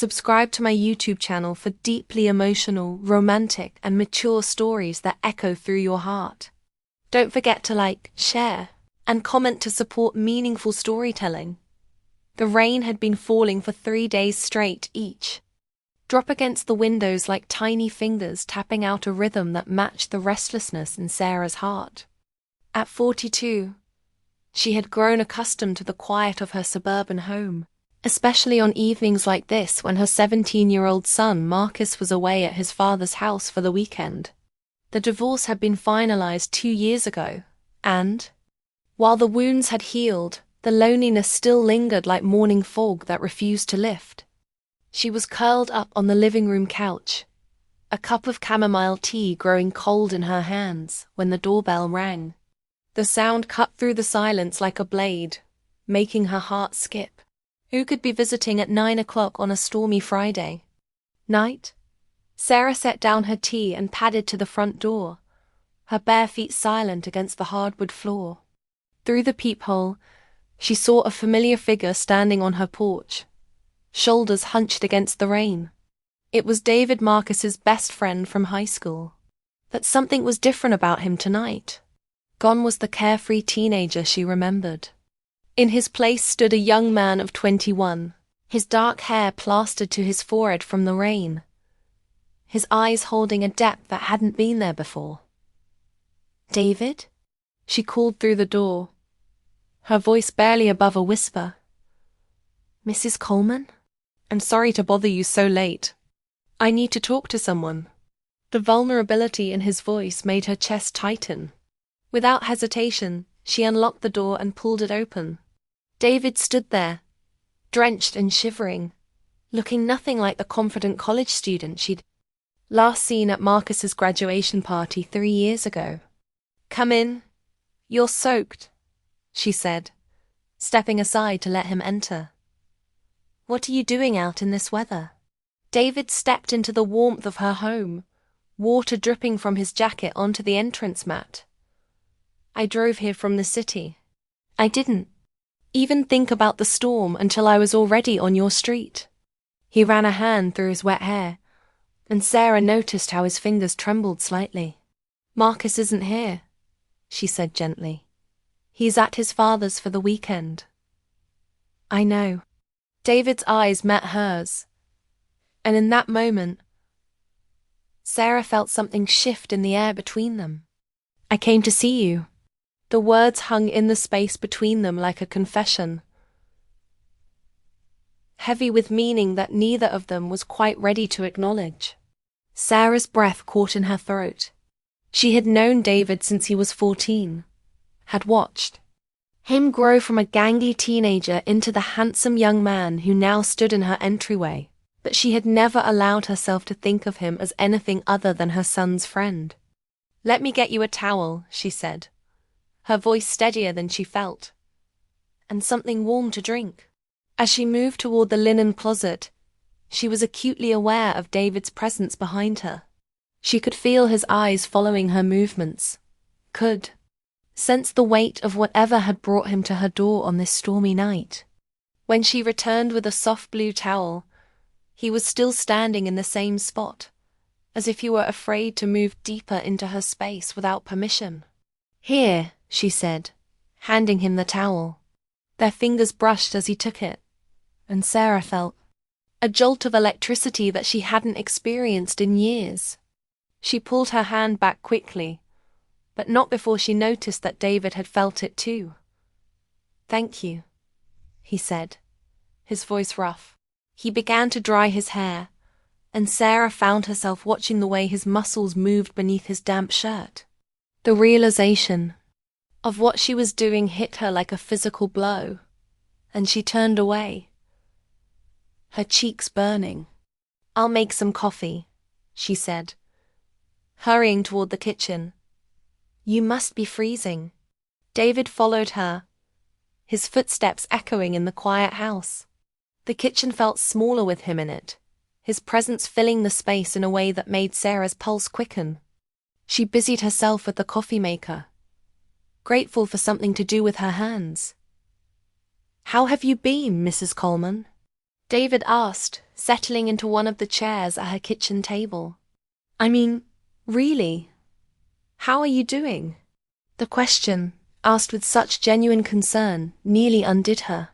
Subscribe to my YouTube channel for deeply emotional, romantic, and mature stories that echo through your heart. Don't forget to like, share, and comment to support meaningful storytelling. The rain had been falling for 3 days straight each. Drop against the windows like tiny fingers tapping out a rhythm that matched the restlessness in Sarah's heart. At 42, she had grown accustomed to the quiet of her suburban home, especially on evenings like this when her 17-year-old son Marcus was away at his father's house for the weekend. The divorce had been finalized 2 years ago, and, while the wounds had healed, the loneliness still lingered like morning fog that refused to lift. She was curled up on the living room couch, a cup of chamomile tea growing cold in her hands when the doorbell rang. The sound cut through the silence like a blade, making her heart skip. Who could be visiting at 9 o'clock on a stormy Friday night? Sarah set down her tea and padded to the front door, her bare feet silent against the hardwood floor. Through the peephole, she saw a familiar figure standing on her porch, shoulders hunched against the rain. It was David Marcus's best friend from high school. But something was different about him tonight. Gone was the carefree teenager she remembered. In his place stood a young man of 21, his dark hair plastered to his forehead from the rain, his eyes holding a depth that hadn't been there before. "David?" She called through the door, her voice barely above a whisper. "Mrs. Coleman? I'm sorry to bother you so late. I need to talk to someone." The vulnerability in his voice made her chest tighten. Without hesitation, she unlocked the door and pulled it open. David stood there, drenched and shivering, looking nothing like the confident college student she'd last seen at Marcus's graduation party 3 years ago. "Come in. You're soaked," she said, stepping aside to let him enter. "What are you doing out in this weather?" David stepped into the warmth of her home, water dripping from his jacket onto the entrance mat. "I drove here from the city. I didn't even think about the storm until I was already on your street." He ran a hand through his wet hair, and Sarah noticed how his fingers trembled slightly. "Marcus isn't here," she said gently. "He's at his father's for the weekend." "I know." David's eyes met hers, and in that moment, Sarah felt something shift in the air between them. "I came to see you." The words hung in the space between them like a confession, heavy with meaning that neither of them was quite ready to acknowledge. Sarah's breath caught in her throat. She had known David since he was 14, had watched him grow from a gangly teenager into the handsome young man who now stood in her entryway, but she had never allowed herself to think of him as anything other than her son's friend. "Let me get you a towel," she said, her voice steadier than she felt, "and something warm to drink." As she moved toward the linen closet, she was acutely aware of David's presence behind her. She could feel his eyes following her movements, could sense the weight of whatever had brought him to her door on this stormy night. When she returned with a soft blue towel, he was still standing in the same spot, as if he were afraid to move deeper into her space without permission. "Here," she said, handing him the towel. Their fingers brushed as he took it, and Sarah felt a jolt of electricity that she hadn't experienced in years. She pulled her hand back quickly, but not before she noticed that David had felt it too. "Thank you," he said, his voice rough. He began to dry his hair, and Sarah found herself watching the way his muscles moved beneath his damp shirt. The realization of what she was doing hit her like a physical blow, and she turned away, her cheeks burning. "I'll make some coffee," she said, hurrying toward the kitchen. "You must be freezing." David followed her, his footsteps echoing in the quiet house. The kitchen felt smaller with him in it, his presence filling the space in a way that made Sarah's pulse quicken. She busied herself with the coffee maker, grateful for something to do with her hands. "How have you been, Mrs. Coleman?" David asked, settling into one of the chairs at her kitchen table. I mean, really? How are you doing? The question, asked with such genuine concern, nearly undid her.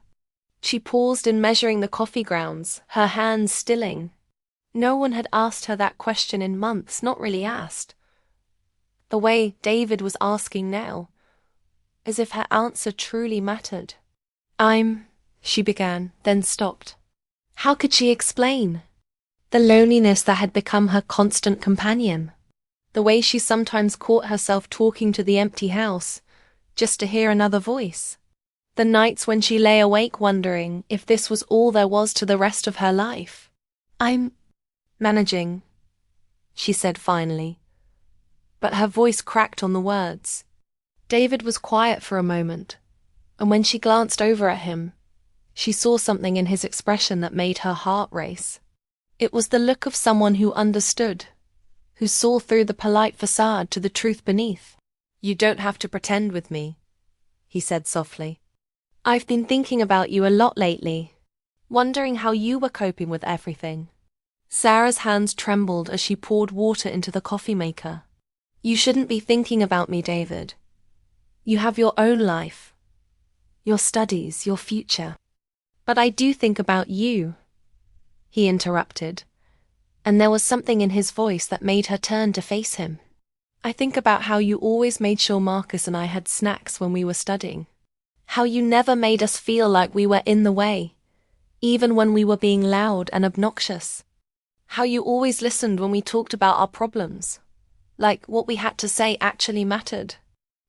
She paused in measuring the coffee grounds, her hands stilling. No one had asked her that question in months, not really asked. The way David was asking now, as if her answer truly mattered. She began, then stopped. How could she explain? The loneliness that had become her constant companion. The way she sometimes caught herself talking to the empty house, just to hear another voice. The nights when she lay awake wondering if this was all there was to the rest of her life. I'm managing, she said finally. But her voice cracked on the words. David was quiet for a moment, and when she glanced over at him, she saw something in his expression that made her heart race. It was the look of someone who understood, who saw through the polite facade to the truth beneath. You don't have to pretend with me, he said softly. I've been thinking about you a lot lately, wondering how you were coping with everything. Sarah's hands trembled as she poured water into the coffee maker. You shouldn't be thinking about me, David. You have your own life, your studies, your future. But I do think about you, he interrupted, and there was something in his voice that made her turn to face him. I think about how you always made sure Marcus and I had snacks when we were studying. How you never made us feel like we were in the way, even when we were being loud and obnoxious. How you always listened when we talked about our problems, like what we had to say actually mattered.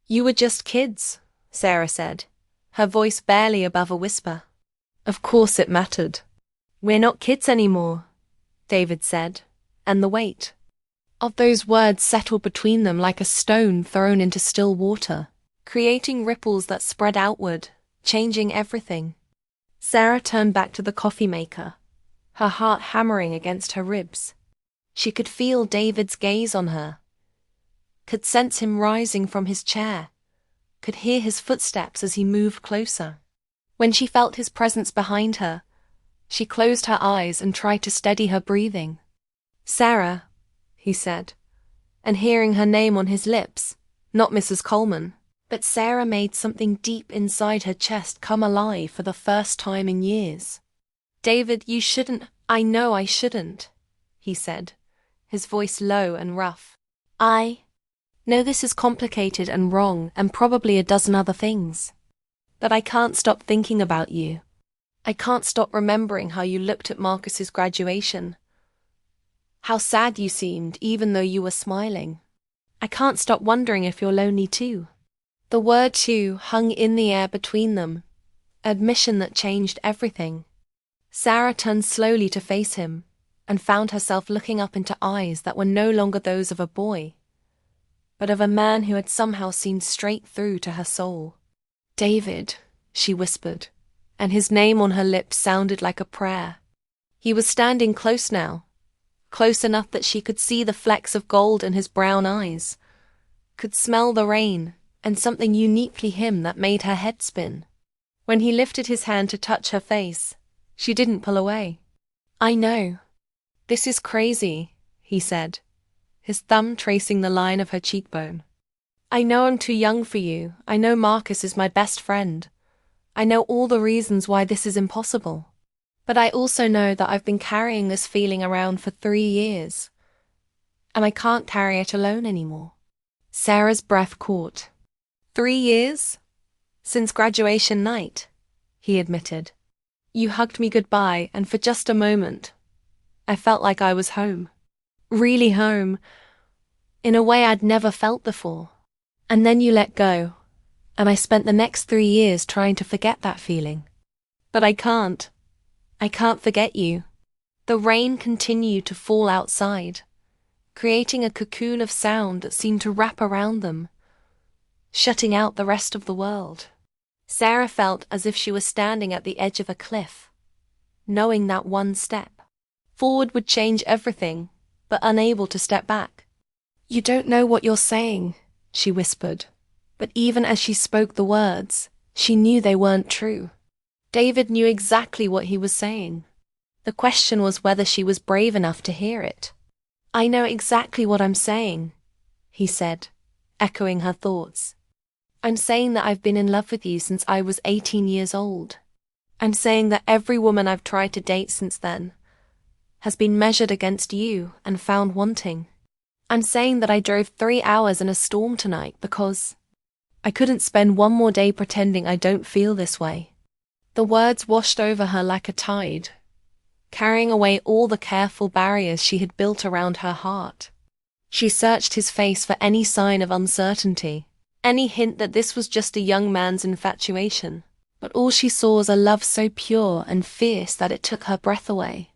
You were just kids, Sarah said, her voice barely above a whisper. Of course it mattered. We're not kids anymore, David said, and the weight of those words settled between them like a stone thrown into still water, creating ripples that spread outward, changing everything. Sarah turned back to the coffee maker, her heart hammering against her ribs. She could feel David's gaze on her, could sense him rising from his chair, could hear his footsteps as he moved closer. When she felt his presence behind her, she closed her eyes and tried to steady her breathing. Sarah, he said, and hearing her name on his lips, not Mrs. Coleman, but Sarah made something deep inside her chest come alive for the first time in years. David, you shouldn't. I know I shouldn't, he said, his voice low and rough. I know this is complicated and wrong and probably a dozen other things. But I can't stop thinking about you. I can't stop remembering how you looked at Marcus's graduation. How sad you seemed even though you were smiling. I can't stop wondering if you're lonely too. The word too hung in the air between them, admission that changed everything. Sarah turned slowly to face him and found herself looking up into eyes that were no longer those of a boy, but of a man who had somehow seen straight through to her soul. David, she whispered, and his name on her lips sounded like a prayer. He was standing close now, close enough that she could see the flecks of gold in his brown eyes, could smell the rain, and something uniquely him that made her head spin. When he lifted his hand to touch her face, she didn't pull away. I know. This is crazy, he said, his thumb tracing the line of her cheekbone. I know I'm too young for you. I know Marcus is my best friend. I know all the reasons why this is impossible. But I also know that I've been carrying this feeling around for 3 years, and I can't carry it alone anymore. Sarah's breath caught. 3 years? Since graduation night, he admitted. You hugged me goodbye, and for just a moment, I felt like I was home. Really home, in a way I'd never felt before. And then you let go, and I spent the next 3 years trying to forget that feeling. But I can't. I can't forget you. The rain continued to fall outside, creating a cocoon of sound that seemed to wrap around them, shutting out the rest of the world. Sarah felt as if she was standing at the edge of a cliff, knowing that one step forward would change everything, but unable to step back. You don't know what you're saying, she whispered, but even as she spoke the words, she knew they weren't true. David knew exactly what he was saying. The question was whether she was brave enough to hear it. "I know exactly what I'm saying," he said, echoing her thoughts. "I'm saying that I've been in love with you since I was 18 years old. I'm saying that every woman I've tried to date since then has been measured against you and found wanting. I'm saying that I drove 3 hours in a storm tonight because I couldn't spend one more day pretending I don't feel this way." The words washed over her like a tide, carrying away all the careful barriers she had built around her heart. She searched his face for any sign of uncertainty, any hint that this was just a young man's infatuation. But all she saw was a love so pure and fierce that it took her breath away.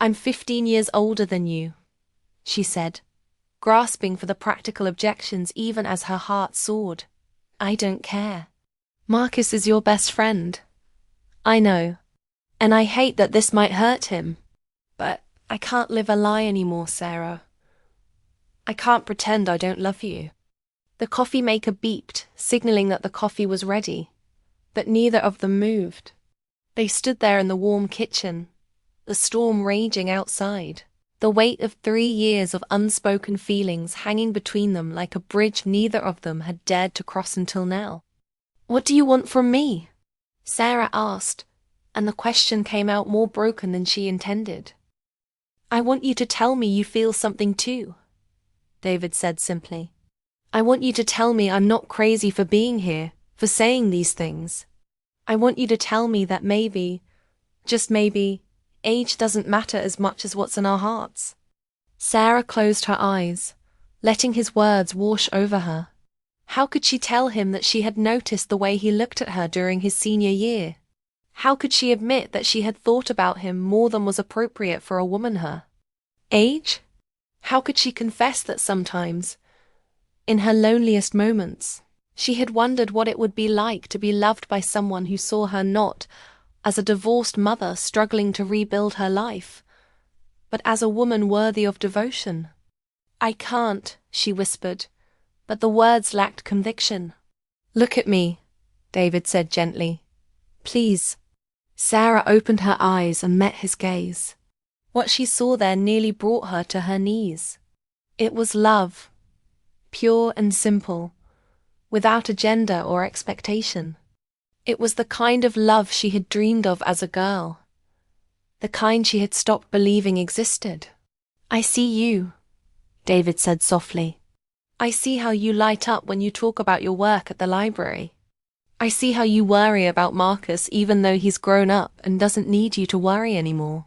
"I'm 15 years older than you," she said, grasping for the practical objections even as her heart soared. "I don't care. Marcus is your best friend. I know. And I hate that this might hurt him. But I can't live a lie anymore, Sarah. I can't pretend I don't love you." The coffee maker beeped, signaling that the coffee was ready. But neither of them moved. They stood there in the warm kitchen, the storm raging outside, the weight of 3 years of unspoken feelings hanging between them like a bridge neither of them had dared to cross until now. "What do you want from me?" Sarah asked, and the question came out more broken than she intended. "I want you to tell me you feel something too," David said simply. "I want you to tell me I'm not crazy for being here, for saying these things. I want you to tell me that maybe, just maybe, age doesn't matter as much as what's in our hearts." Sarah closed her eyes, letting his words wash over her. How could she tell him that she had noticed the way he looked at her during his senior year? How could she admit that she had thought about him more than was appropriate for a woman her age? How could she confess that sometimes, in her loneliest moments, she had wondered what it would be like to be loved by someone who saw her not as a divorced mother struggling to rebuild her life, but as a woman worthy of devotion? "I can't," she whispered, but the words lacked conviction. "Look at me," David said gently. "Please." Sarah opened her eyes and met his gaze. What she saw there nearly brought her to her knees. It was love, pure and simple, without agenda or expectation. It was the kind of love she had dreamed of as a girl, the kind she had stopped believing existed. "I see you," David said softly. "I see how you light up when you talk about your work at the library. I see how you worry about Marcus even though he's grown up and doesn't need you to worry anymore.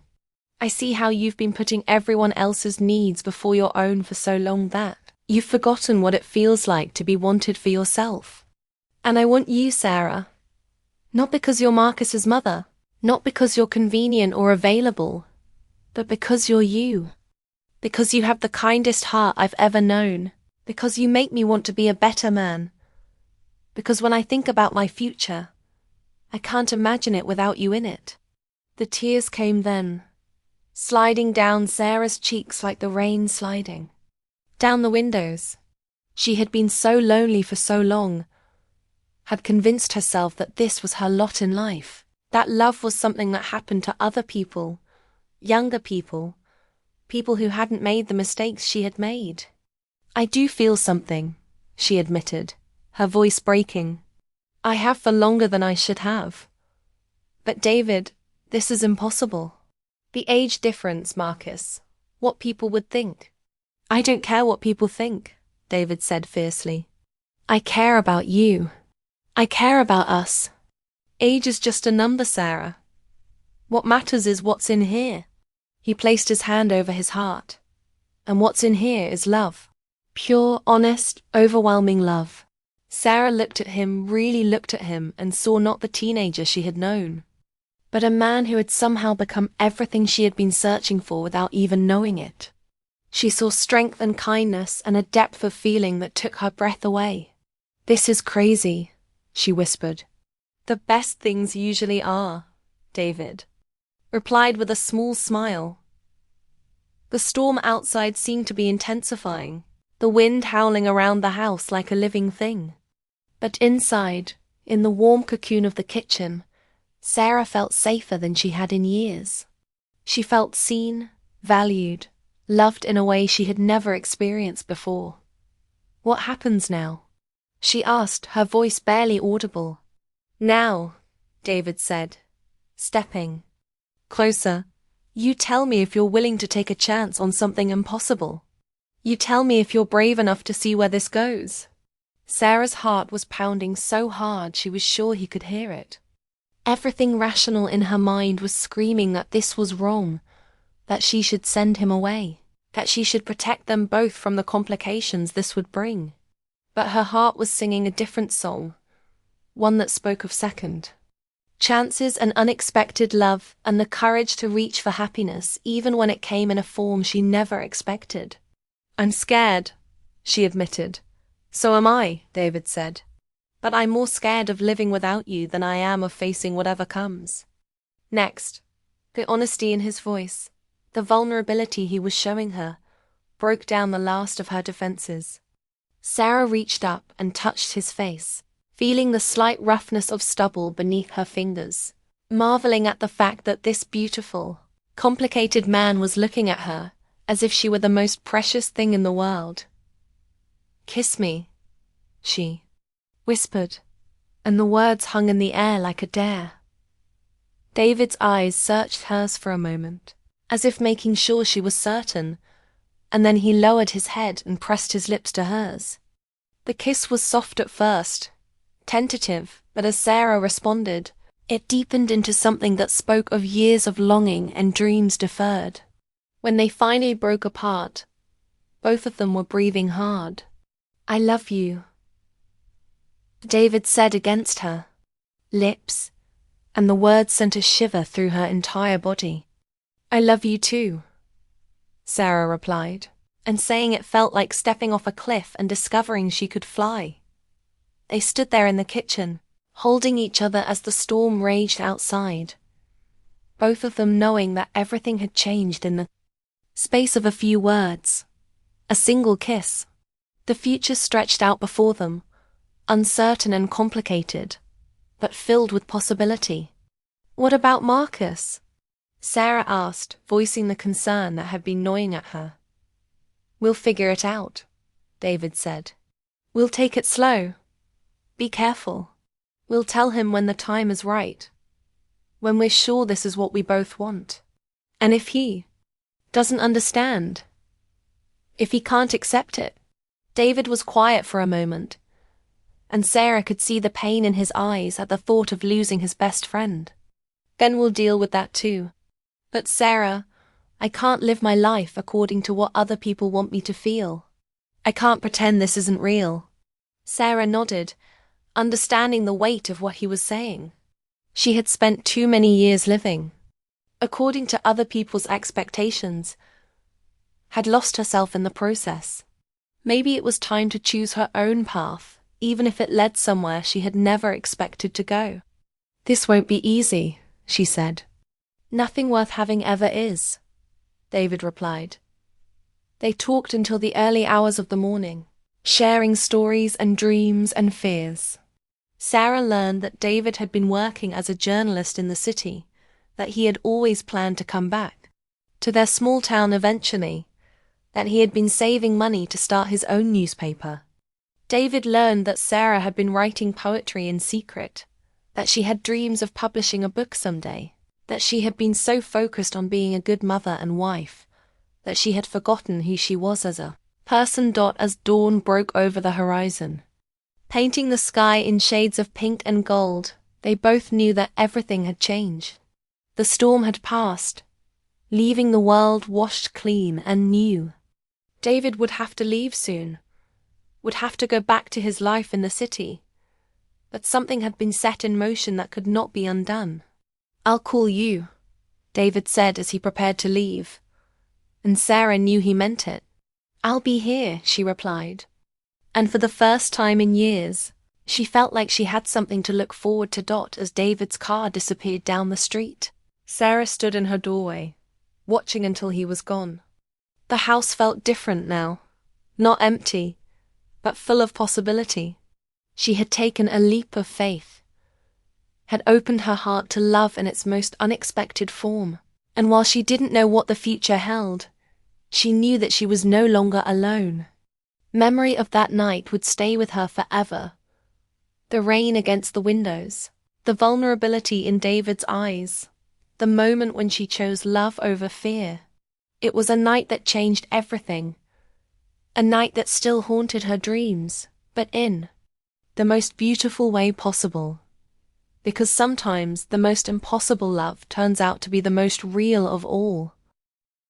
I see how you've been putting everyone else's needs before your own for so long that you've forgotten what it feels like to be wanted for yourself. And I want you, Sarah. Not because you're Marcus's mother, not because you're convenient or available, but because you're you. Because you have the kindest heart I've ever known. Because you make me want to be a better man. Because when I think about my future, I can't imagine it without you in it." The tears came then, sliding down Sarah's cheeks like the rain sliding down the windows. She had been so lonely for so long, had convinced herself that this was her lot in life, that love was something that happened to other people, younger people, people who hadn't made the mistakes she had made. "I do feel something," she admitted, her voice breaking. "I have for longer than I should have. But David, this is impossible. The age difference, Marcus, what people would think." "I don't care what people think," David said fiercely. "I care about you. I care about us. Age is just a number, Sarah. What matters is what's in here." He placed his hand over his heart. "And what's in here is love. Pure, honest, overwhelming love." Sarah looked at him, really looked at him, and saw not the teenager she had known, but a man who had somehow become everything she had been searching for without even knowing it. She saw strength and kindness and a depth of feeling that took her breath away. "This is crazy," she whispered. "The best things usually are," David replied with a small smile. The storm outside seemed to be intensifying, the wind howling around the house like a living thing. But inside, in the warm cocoon of the kitchen, Sarah felt safer than she had in years. She felt seen, valued, loved in a way she had never experienced before. "What happens now?" she asked, her voice barely audible. "Now," David said, stepping closer, "you tell me if you're willing to take a chance on something impossible. You tell me if you're brave enough to see where this goes." Sarah's heart was pounding so hard she was sure he could hear it. Everything rational in her mind was screaming that this was wrong, that she should send him away, that she should protect them both from the complications this would bring. But her heart was singing a different song, one that spoke of second chances and unexpected love and the courage to reach for happiness even when it came in a form she never expected. "I'm scared," she admitted. "So am I," David said. "But I'm more scared of living without you than I am of facing whatever comes." Next, the honesty in his voice, the vulnerability he was showing her, broke down the last of her defenses. Sarah reached up and touched his face, feeling the slight roughness of stubble beneath her fingers, marveling at the fact that this beautiful, complicated man was looking at her as if she were the most precious thing in the world. "Kiss me," she whispered, and the words hung in the air like a dare. David's eyes searched hers for a moment, as if making sure she was certain, and then he lowered his head and pressed his lips to hers. The kiss was soft at first, tentative, but as Sarah responded, it deepened into something that spoke of years of longing and dreams deferred. When they finally broke apart, both of them were breathing hard. "I love you," David said against her lips, and the words sent a shiver through her entire body. "I love you too," Sarah replied, and saying it felt like stepping off a cliff and discovering she could fly. They stood there in the kitchen, holding each other as the storm raged outside, both of them knowing that everything had changed in the space of a few words, a single kiss. The future stretched out before them, uncertain and complicated, but filled with possibility. "What about Marcus?" Sarah asked, voicing the concern that had been gnawing at her. "We'll figure it out," David said. "We'll take it slow. Be careful. We'll tell him when the time is right, when we're sure this is what we both want. And if he doesn't understand, if he can't accept it." David was quiet for a moment, and Sarah could see the pain in his eyes at the thought of losing his best friend. "Then we'll deal with that too. But Sarah, I can't live my life according to what other people want me to feel. I can't pretend this isn't real." Sarah nodded, understanding the weight of what he was saying. She had spent too many years living according to other people's expectations, had lost herself in the process. Maybe it was time to choose her own path, even if it led somewhere she had never expected to go. "This won't be easy," she said. "Nothing worth having ever is," David replied. They talked until the early hours of the morning, sharing stories and dreams and fears. Sarah learned that David had been working as a journalist in the city, that he had always planned to come back to their small town eventually, that he had been saving money to start his own newspaper. David learned that Sarah had been writing poetry in secret, that she had dreams of publishing a book someday, that she had been so focused on being a good mother and wife, that she had forgotten who she was as a person. As dawn broke over the horizon, painting the sky in shades of pink and gold, they both knew that everything had changed. The storm had passed, leaving the world washed clean and new. David would have to leave soon, would have to go back to his life in the city, but something had been set in motion that could not be undone. "I'll call you," David said as he prepared to leave, and Sarah knew he meant it. "I'll be here," she replied, and for the first time in years, she felt like she had something to look forward to. As David's car disappeared down the street, Sarah stood in her doorway, watching until he was gone. The house felt different now, not empty, but full of possibility. She had taken a leap of faith, had opened her heart to love in its most unexpected form. And while she didn't know what the future held, she knew that she was no longer alone. Memory of that night would stay with her forever. The rain against the windows, the vulnerability in David's eyes, the moment when she chose love over fear. It was a night that changed everything. A night that still haunted her dreams, but in the most beautiful way possible. Because sometimes the most impossible love turns out to be the most real of all.